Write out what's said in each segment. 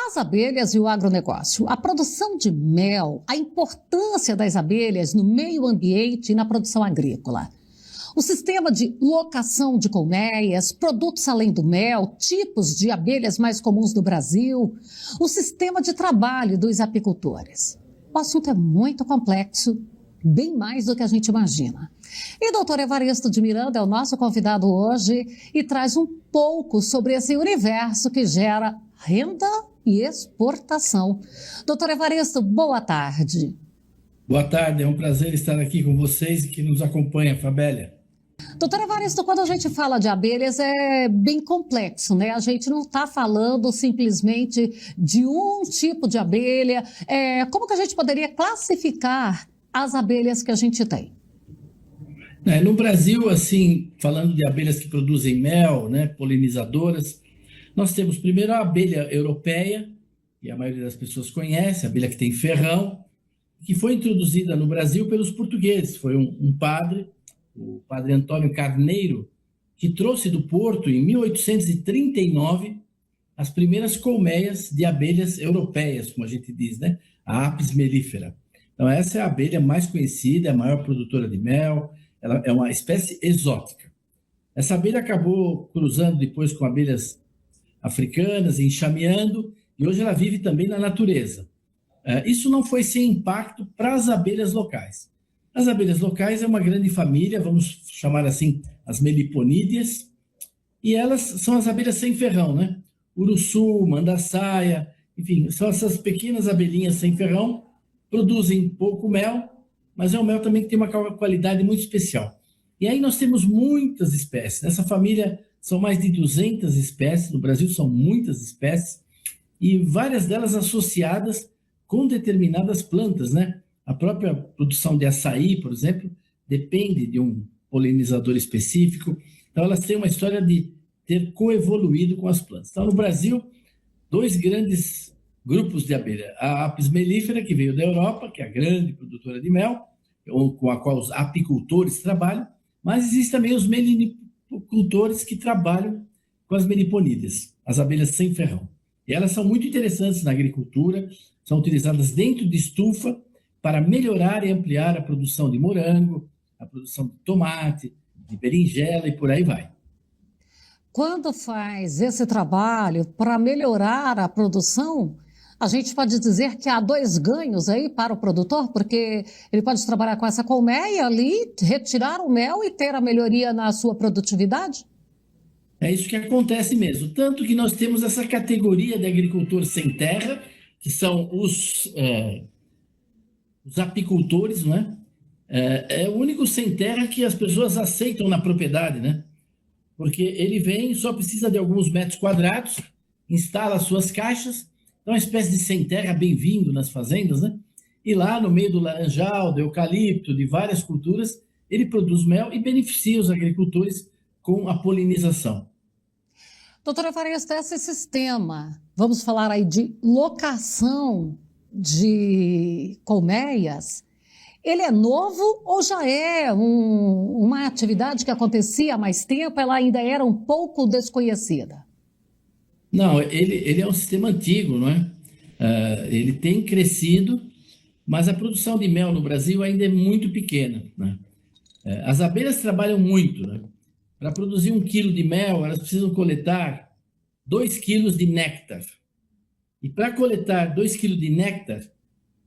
As abelhas e o agronegócio. A produção de mel, a importância das abelhas no meio ambiente e na produção agrícola. O sistema de locação de colmeias, produtos além do mel, tipos de abelhas mais comuns do Brasil, o sistema de trabalho dos apicultores. O assunto é muito complexo, bem mais do que a gente imagina. E doutor Evaristo de Miranda é o nosso convidado hoje e traz um pouco sobre esse universo que gera renda e exportação. Doutor Evaristo, boa tarde. Boa tarde, é um prazer estar aqui com vocês e que nos acompanha, Fabélia. Doutor Evaristo, quando a gente fala de abelhas é bem complexo, né? A gente não está falando simplesmente de um tipo de abelha. Como que a gente poderia classificar as abelhas que a gente tem? No Brasil, assim, falando de abelhas que produzem mel, né, polinizadoras, nós temos primeiro a abelha europeia, que a maioria das pessoas conhece, a abelha que tem ferrão, que foi introduzida no Brasil pelos portugueses. Foi um padre, o padre Antônio Carneiro, que trouxe do Porto, em 1839, as primeiras colmeias de abelhas europeias, como a gente diz, né? A Apis mellifera. Então, essa é a abelha mais conhecida, é a maior produtora de mel, ela é uma espécie exótica. Essa abelha acabou cruzando depois com abelhas africanas, enxameando, e hoje ela vive também na natureza. Isso não foi sem impacto para as abelhas locais. As abelhas locais é uma grande família, vamos chamar assim, as meliponídeas, e elas são as abelhas sem ferrão, né? Uruçu, mandaçaia, enfim, são essas pequenas abelhinhas sem ferrão, produzem pouco mel, mas é um mel também que tem uma qualidade muito especial. E aí nós temos muitas espécies. Nessa família são mais de 200 espécies, no Brasil são muitas espécies, e várias delas associadas com determinadas plantas, né? A própria produção de açaí, por exemplo, depende de um polinizador específico. Então, elas têm uma história de ter coevoluído com as plantas. Então, no Brasil, dois grandes grupos de abelha. A Apis mellifera, que veio da Europa, que é a grande produtora de mel, com a qual os apicultores trabalham, mas existem também os melinicultores que trabalham com as meliponídeas, as abelhas sem ferrão. E elas são muito interessantes na agricultura, são utilizadas dentro de estufa, para melhorar e ampliar a produção de morango, a produção de tomate, de berinjela e por aí vai. Quando faz esse trabalho para melhorar a produção, a gente pode dizer que há dois ganhos aí para o produtor, porque ele pode trabalhar com essa colmeia ali, retirar o mel e ter a melhoria na sua produtividade? É isso que acontece mesmo. Tanto que nós temos essa categoria de agricultor sem terra, que são os apicultores, né? É o único sem terra que as pessoas aceitam na propriedade, né? Porque ele vem, só precisa de alguns metros quadrados, instala as suas caixas, é uma espécie de sem terra bem-vindo nas fazendas, né? E lá no meio do laranjal, do eucalipto, de várias culturas, ele produz mel e beneficia os agricultores com a polinização. Doutora Evaristo, esse sistema, vamos falar aí de locação de colmeias, ele é novo ou já é uma atividade que acontecia há mais tempo, ela ainda era um pouco desconhecida? Não, ele é um sistema antigo, não é? Ele tem crescido, mas a produção de mel no Brasil ainda é muito pequena, né? As abelhas trabalham muito, né? Para produzir 1 quilo de mel, elas precisam coletar 2 quilos de néctar. E para coletar 2 quilos de néctar,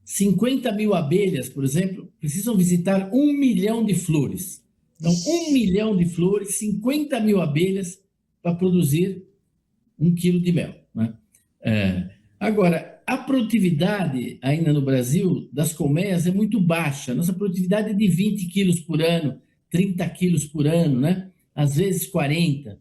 50 mil abelhas, por exemplo, precisam visitar 1 milhão de flores. Então, 1 milhão de flores, 50 mil abelhas para produzir 1 quilo de mel, né? Agora, a produtividade ainda no Brasil das colmeias é muito baixa. Nossa produtividade é de 20 quilos por ano, 30 quilos por ano, né? Às vezes 40.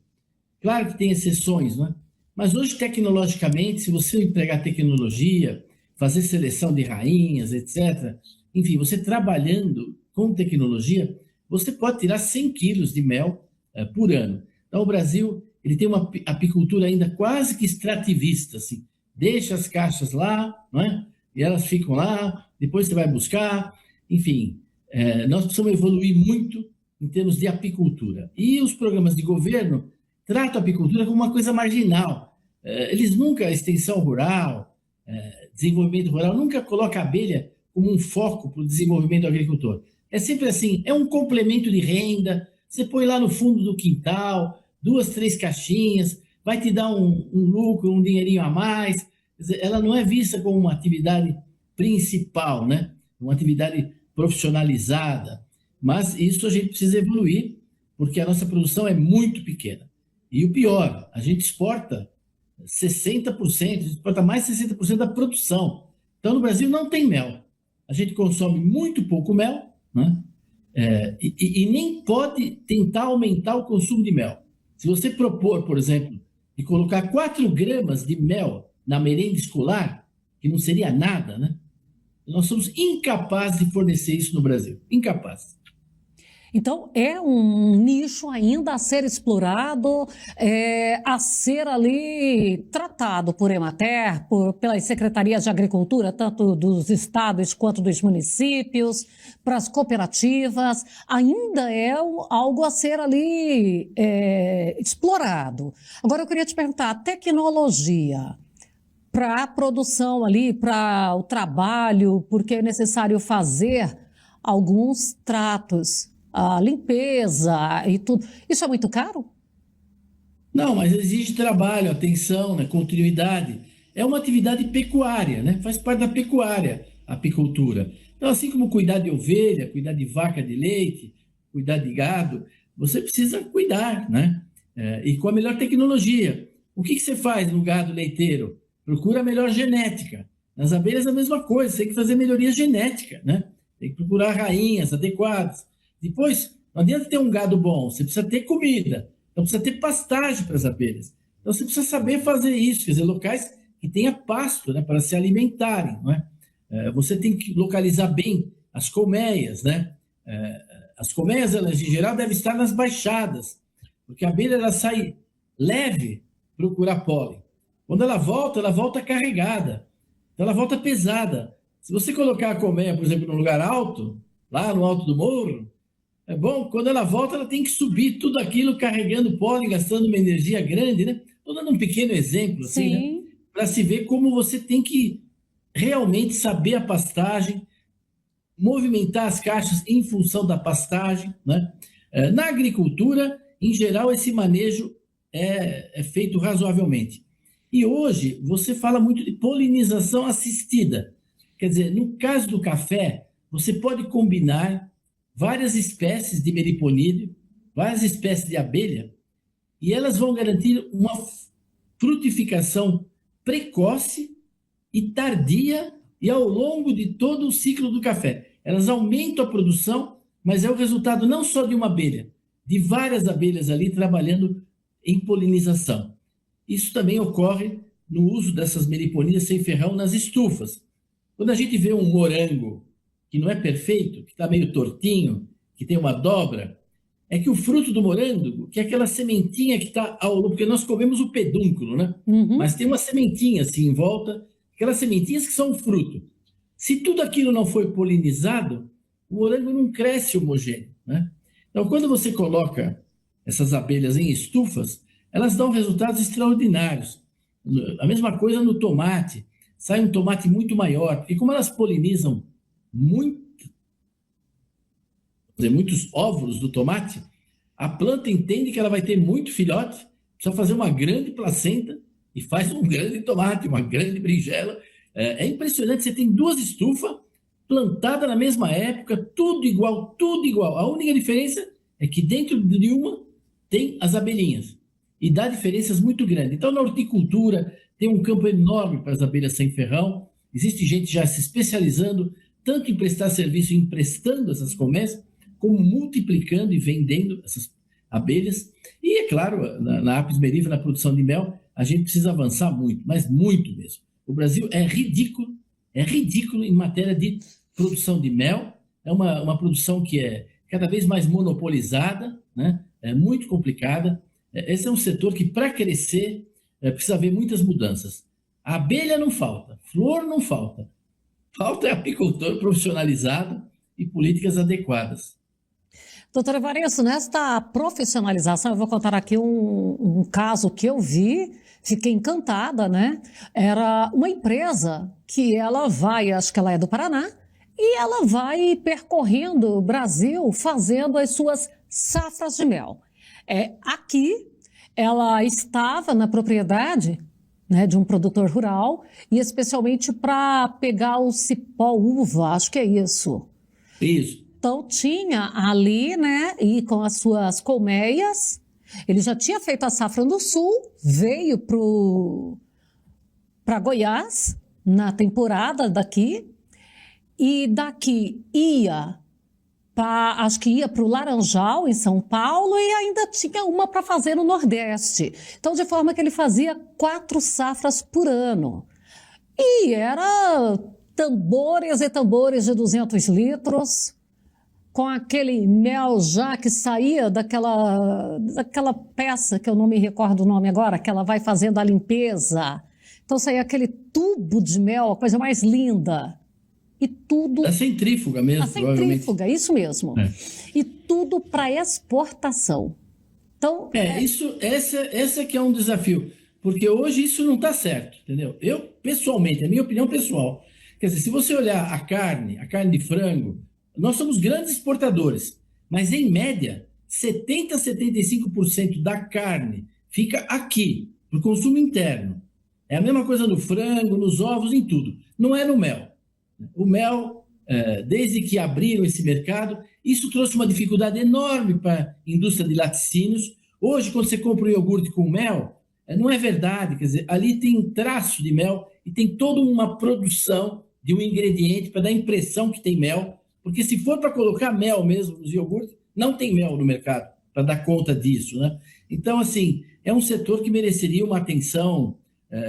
Claro que tem exceções, né? Mas hoje, tecnologicamente, se você empregar tecnologia, fazer seleção de rainhas, etc., enfim, você trabalhando com tecnologia, você pode tirar 100 quilos de mel por ano. Então, o Brasil ele tem uma apicultura ainda quase que extrativista, assim. Deixa as caixas lá, não é? E elas ficam lá, depois você vai buscar. Enfim, nós precisamos evoluir muito em termos de apicultura. E os programas de governo tratam a apicultura como uma coisa marginal. Eles nunca, a extensão rural, desenvolvimento rural nunca coloca a abelha como um foco para o desenvolvimento do agricultor. É sempre assim, é um complemento de renda, você põe lá no fundo do quintal, 2, 3 caixinhas, vai te dar um lucro, um dinheirinho a mais. Quer dizer, ela não é vista como uma atividade principal, né? Uma atividade profissionalizada, mas isso a gente precisa evoluir, porque a nossa produção é muito pequena. E o pior, a gente exporta 60%, a gente exporta mais de 60% da produção. Então, no Brasil não tem mel. A gente consome muito pouco mel, né? E nem pode tentar aumentar o consumo de mel. Se você propor, por exemplo, de colocar 4 gramas de mel na merenda escolar, que não seria nada, né? Nós somos incapazes de fornecer isso no Brasil. Incapazes. Então, é um nicho ainda a ser explorado, a ser ali tratado por Emater, pelas secretarias de agricultura, tanto dos estados quanto dos municípios, para as cooperativas. Ainda é algo a ser ali explorado. Agora, eu queria te perguntar, a tecnologia para a produção ali, para o trabalho, porque é necessário fazer alguns tratos, a limpeza e tudo. Isso é muito caro? Não, mas exige trabalho, atenção, né, continuidade. É uma atividade pecuária, né? Faz parte da pecuária, a apicultura. Então, assim como cuidar de ovelha, cuidar de vaca de leite, cuidar de gado, você precisa cuidar, né? E com a melhor tecnologia. O que você faz no gado leiteiro? Procura a melhor genética. Nas abelhas é a mesma coisa, você tem que fazer melhoria genética, né? Tem que procurar rainhas adequadas. Depois, não adianta ter um gado bom, você precisa ter comida. Então, precisa ter pastagem para as abelhas. Então, você precisa saber fazer isso, quer dizer, locais que tenha pasto, né, para se alimentarem, não é? Você tem que localizar bem as colmeias, né? As colmeias, elas, em geral, devem estar nas baixadas, porque a abelha ela sai leve procurar pólen. Quando ela volta carregada. Então, ela volta pesada. Se você colocar a colmeia, por exemplo, num lugar alto, lá no alto do morro, é bom, quando ela volta, ela tem que subir tudo aquilo carregando pólen, gastando uma energia grande, né? Estou dando um pequeno exemplo, assim, né? Para se ver como você tem que realmente saber a pastagem, movimentar as caixas em função da pastagem, né? Na agricultura, em geral, esse manejo é feito razoavelmente. E hoje, você fala muito de polinização assistida. Quer dizer, no caso do café, você pode combinar várias espécies de meliponídeo, várias espécies de abelha, e elas vão garantir uma frutificação precoce e tardia e ao longo de todo o ciclo do café. Elas aumentam a produção, mas é o resultado não só de uma abelha, de várias abelhas ali trabalhando em polinização. Isso também ocorre no uso dessas meliponídeas sem ferrão nas estufas. Quando a gente vê um morango que não é perfeito, que está meio tortinho, que tem uma dobra, é que o fruto do morango, que é aquela sementinha que está ao longo, porque nós comemos o pedúnculo, né? Uhum. Mas tem uma sementinha assim em volta, aquelas sementinhas que são o fruto. Se tudo aquilo não for polinizado, o morango não cresce homogêneo, né? Então, quando você coloca essas abelhas em estufas, elas dão resultados extraordinários. A mesma coisa no tomate. Sai um tomate muito maior, porque como elas polinizam muitos óvulos do tomate, a planta entende que ela vai ter muito filhote, precisa fazer uma grande placenta e faz um grande tomate, uma grande berinjela. É impressionante, você tem 2 estufas plantadas na mesma época, tudo igual, tudo igual. A única diferença é que dentro de uma tem as abelhinhas e dá diferenças muito grandes. Então, na horticultura, tem um campo enorme para as abelhas sem ferrão, existe gente já se especializando tanto em prestar serviço, emprestando essas colmeias, como multiplicando e vendendo essas abelhas. E, é claro, na Apis mellifera, na produção de mel, a gente precisa avançar muito, mas muito mesmo. O Brasil é ridículo em matéria de produção de mel. É uma produção que é cada vez mais monopolizada, né? É muito complicada. Esse é um setor que, para crescer, precisa haver muitas mudanças. A abelha não falta, flor não falta. Falta é apicultor profissionalizado e políticas adequadas. Doutora Evaristo, nesta profissionalização, eu vou contar aqui um caso que eu vi, Fiquei encantada, né? Era uma empresa que ela vai, acho que ela é do Paraná, e ela vai percorrendo o Brasil fazendo as suas safras de mel. Aqui, ela estava na propriedade, né, de um produtor rural, e especialmente para pegar o cipó uva, acho que é isso. Isso. Então tinha ali, né, e com as suas colmeias, ele já tinha feito a safra no sul, veio para Goiás, na temporada daqui, e daqui acho que ia para o Laranjal, em São Paulo, e ainda tinha uma para fazer no Nordeste. Então, de forma que ele fazia 4 safras por ano. E era tambores e tambores de 200 litros, com aquele mel já que saía daquela peça, que eu não me recordo o nome agora, que ela vai fazendo a limpeza. Então, saía aquele tubo de mel, a coisa mais linda. E tudo... A centrífuga mesmo, provavelmente. A centrífuga, isso mesmo. E tudo para exportação. Então... Essa que é um desafio. Porque hoje isso não está certo, entendeu? Eu, pessoalmente, a minha opinião pessoal, quer dizer, se você olhar a carne de frango, nós somos grandes exportadores, mas em média, 70% a 75% da carne fica aqui, para o consumo interno. É a mesma coisa no frango, nos ovos, em tudo. Não é no mel. O mel, desde que abriram esse mercado, isso trouxe uma dificuldade enorme para a indústria de laticínios. Hoje, quando você compra um iogurte com mel, não é verdade, quer dizer, ali tem um traço de mel e tem toda uma produção de um ingrediente para dar a impressão que tem mel, porque se for para colocar mel mesmo nos iogurtes, não tem mel no mercado para dar conta disso, né? Então, assim, é um setor que mereceria uma atenção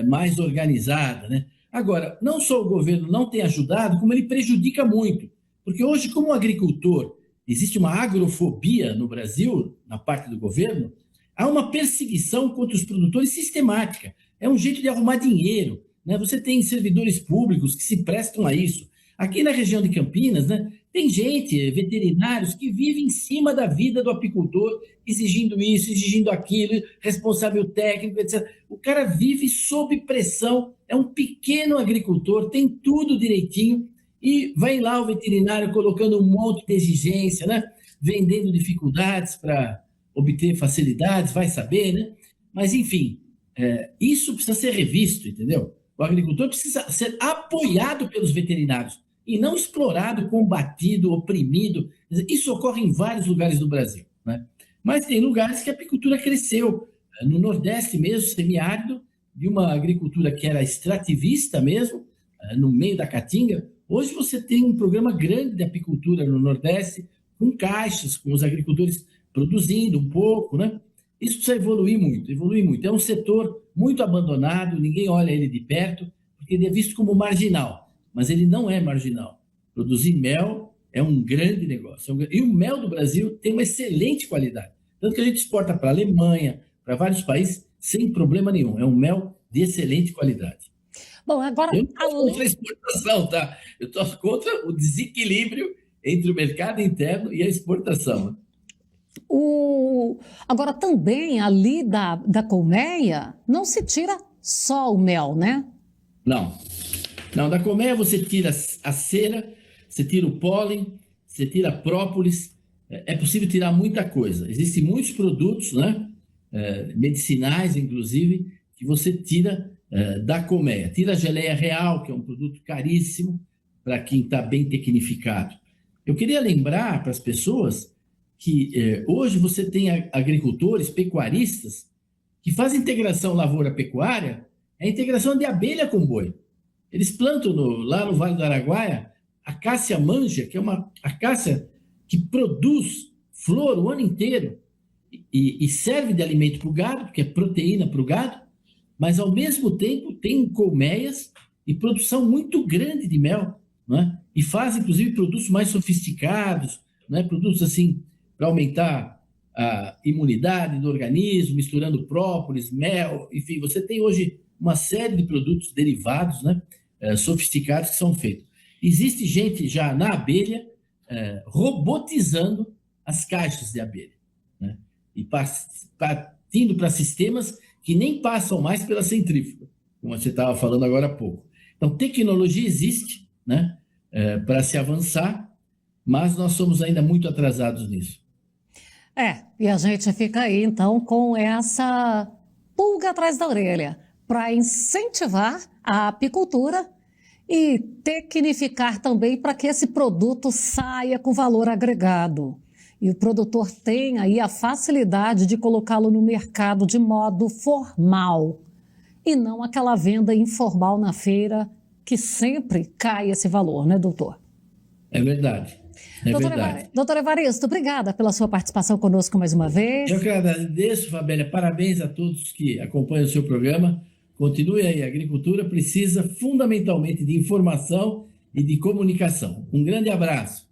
mais organizada, né? Agora, não só o governo não tem ajudado, como ele prejudica muito. Porque hoje, como o agricultor, existe uma agrofobia no Brasil, na parte do governo, há uma perseguição contra os produtores sistemática. É um jeito de arrumar dinheiro, né? Você tem servidores públicos que se prestam a isso. Aqui na região de Campinas, né, tem gente, veterinários, que vivem em cima da vida do apicultor, exigindo isso, exigindo aquilo, responsável técnico, etc. O cara vive sob pressão, é um pequeno agricultor, tem tudo direitinho, e vai lá o veterinário colocando um monte de exigência, né? Vendendo dificuldades para obter facilidades, vai saber, né? Mas, enfim, isso precisa ser revisto, entendeu? O agricultor precisa ser apoiado pelos veterinários e não explorado, combatido, oprimido. Isso ocorre em vários lugares do Brasil, né? Mas tem lugares que a apicultura cresceu. No Nordeste mesmo, semiárido, de uma agricultura que era extrativista mesmo, no meio da Caatinga. Hoje você tem um programa grande de apicultura no Nordeste, com caixas, com os agricultores produzindo um pouco, né? Isso precisa evoluir muito, evoluir muito. É um setor muito abandonado, ninguém olha ele de perto, porque ele é visto como marginal, mas ele não é marginal. Produzir mel é um grande negócio. E o mel do Brasil tem uma excelente qualidade. Tanto que a gente exporta para a Alemanha, para vários países, sem problema nenhum. É um mel de excelente qualidade. Bom, agora... Eu não estou contra a exportação, tá? Eu estou contra o desequilíbrio entre o mercado interno e a exportação. Agora, também ali da colmeia, não se tira só o mel, né? Não. Não, da colmeia você tira a cera, você tira o pólen, você tira a própolis. É possível tirar muita coisa. Existem muitos produtos, né? Medicinais, inclusive, que você tira da colmeia. Tira a geleia real, que é um produto caríssimo para quem está bem tecnificado. Eu queria lembrar para as pessoas que hoje você tem agricultores, pecuaristas, que fazem integração lavoura-pecuária, é a integração de abelha com boi. Eles plantam lá no Vale do Araguaia a acácia manja, que é uma acácia que produz flor o ano inteiro e serve de alimento para o gado, porque é proteína para o gado, mas ao mesmo tempo tem colmeias e produção muito grande de mel, né? E faz inclusive produtos mais sofisticados, né? Produtos assim para aumentar a imunidade do organismo, misturando própolis, mel, enfim, você tem hoje uma série de produtos derivados, né? Sofisticados que são feitos. Existe gente já na abelha robotizando as caixas de abelha, né? E partindo para sistemas que nem passam mais pela centrífuga, como você estava falando agora há pouco. Então, tecnologia existe, né, para se avançar, mas nós somos ainda muito atrasados nisso. E a gente fica aí, então, com essa pulga atrás da orelha para incentivar a apicultura e tecnificar também para que esse produto saia com valor agregado. E o produtor tenha aí a facilidade de colocá-lo no mercado de modo formal e não aquela venda informal na feira que sempre cai esse valor, né, doutor? É verdade. Doutor Evaristo, obrigada pela sua participação conosco mais uma vez. Eu que agradeço, Fabélia. Parabéns a todos que acompanham o seu programa. Continue aí. A agricultura precisa fundamentalmente de informação e de comunicação. Um grande abraço.